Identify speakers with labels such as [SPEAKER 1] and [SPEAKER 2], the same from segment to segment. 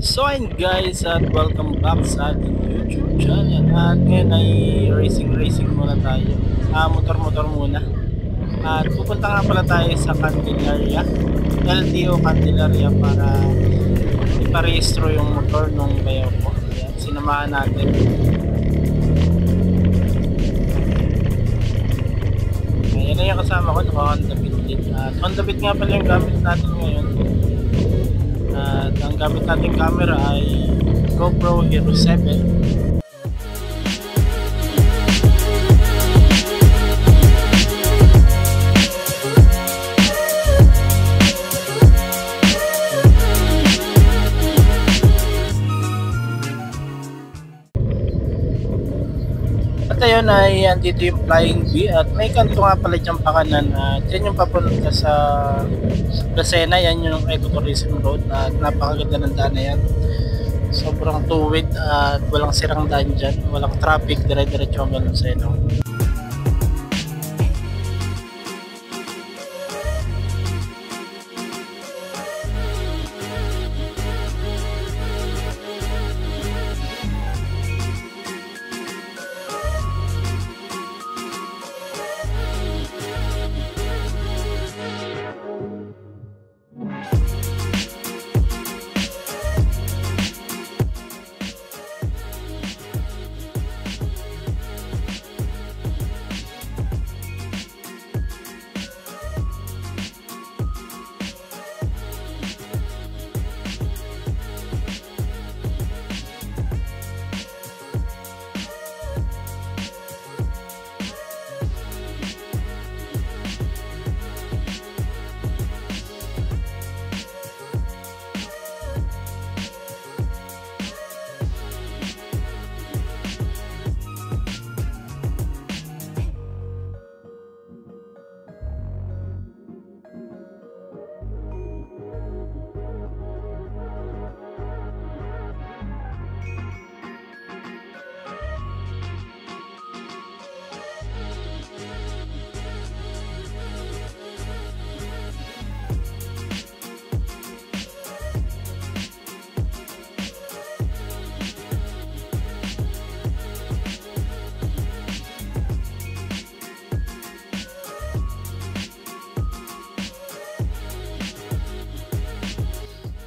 [SPEAKER 1] So ayun guys, at welcome back sa ating YouTube channel. At ngayon ay racing muna tayo. Motor-motor muna. At pupunta nga pala tayo sa Candelaria, LTO Candelaria, para iparehistro yung motor nung bayaw ko. Ayan, sinamahan natin. Ayan na yung kasama ko, naka-Honda Beat din. At Honda Beat nga pala yung gamit natin ngayon. At ang gamit nating camera ay GoPro Hero 7. At ayun ay andito yung Flying V at may kanto nga pala dyan pa kanan at yan yung papunta sa Lucena. Yan yung Ecotourism Road at napakaganda ng daan na yan. Sobrang tuwid at walang sirang daan dyan, walang traffic, dire-diretso hanggang Lucena.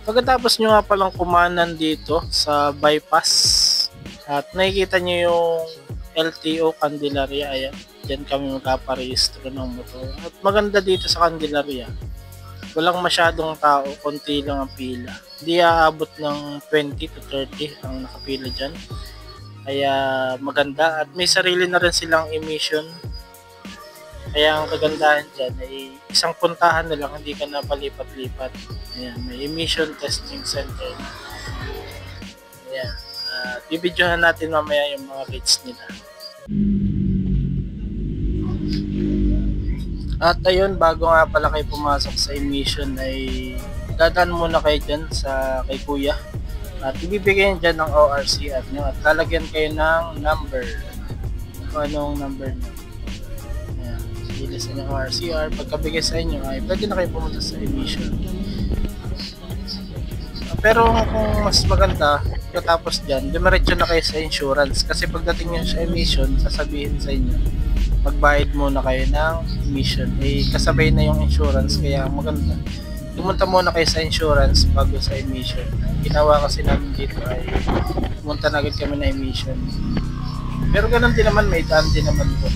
[SPEAKER 1] Pagkatapos nyo nga palang kumanan dito sa bypass at nakikita nyo yung LTO Candelaria, ayan, dyan kami magpaparehistro ng motor. At maganda dito sa Candelaria, walang masyadong tao, konti lang ang pila. Hindi aabot ng 20 to 30 ang nakapila dyan, kaya maganda. At may sarili na rin silang emission, kaya ang kagandahan dyan ay isang puntahan na lang, hindi ka na palipat-lipat. Ayan, may emission testing center. Ayan, bibidyohan natin mamaya yung mga rates nila. At ayun, bago nga pala kayo pumasok sa emission ay dadaan muna kayo dyan sa kay kuya. At ibibigay dyan ng ORCR nyo at lalagyan kayo ng number. Kung anong number nyo. Ilis ng ORCR, pagkabigay sa inyo ay pwede na kayo pumunta sa emission. Pero kung mas maganda, katapos dyan, dumiretso na kayo sa insurance kasi pagdating nyo sa emission, sasabihin sa inyo magbayad muna kayo ng emission, kasabay na yung insurance, kaya maganda pumunta muna kayo sa insurance bago sa emission. Ang ginawa kasi namin dito ay pumunta na agad kami na emission, pero ganun din naman, may daan din naman po.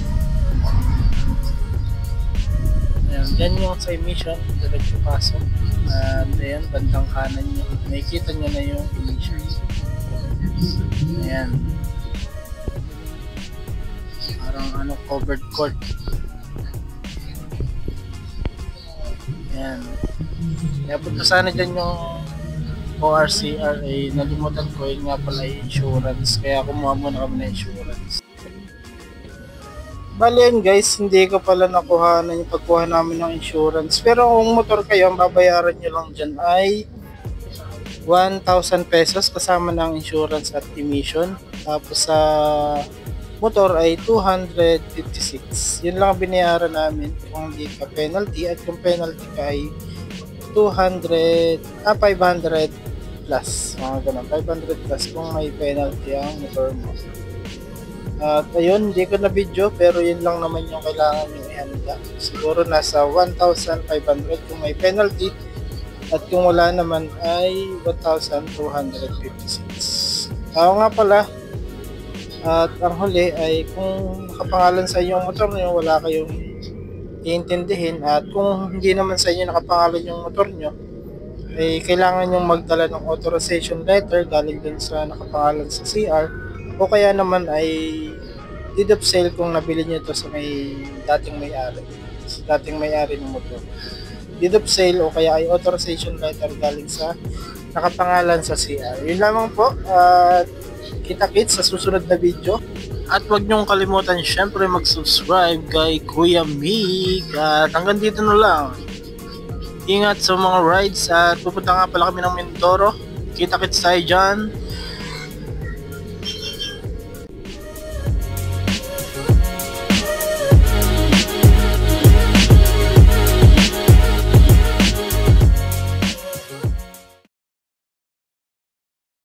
[SPEAKER 1] Yan yung sa emission, diretso pasok. At ayan, bandang kanan nyo, nakikita nyo na yung emission. Ayan, parang covered court. Ayan, kaya punta sana dyan yung ORCR, nalimutan ko, yun nga pala insurance, kaya kumuha muna kami na insurance. Bali yun guys, hindi ko pala nakuhanan yung pagkuha namin ng insurance. Pero kung motor kayo, ang babayaran nyo lang dyan ay 1,000 pesos kasama ng insurance at emission. Tapos sa motor ay 256. Yun lang ang binayaran namin kung hindi ka penalty, at kung penalty ka ay 500 plus, mga ganun, 500 plus kung may penalty ang motor mo. At ayun, hindi ko na video pero yun lang naman yung kailangan nyo ihanda. Siguro nasa 1,500 kung may penalty at kung wala naman ay 1,256. Nga pala, at ang huli ay kung nakapangalan sa inyo ang motor nyo, wala kayong iintindihin, at kung hindi naman sa inyo nakapangalan yung motor nyo, ay kailangan nyong magdala ng authorization letter galing dun sa nakapangalan sa CR, o kaya naman ay deed of sale kung nabili nyo ito sa dating may-ari ng motor. Deed of sale o kaya ay authorization letter galing sa nakapangalan sa CR. Yun lamang po, at kita-kits sa susunod na video. At wag niyong kalimutan syempre mag-subscribe kay Kuya Mig. At hanggang dito na lang. Ingat sa mga rides, at pupunta nga pala kami ng Mindoro. Kita-kits tayo dyan.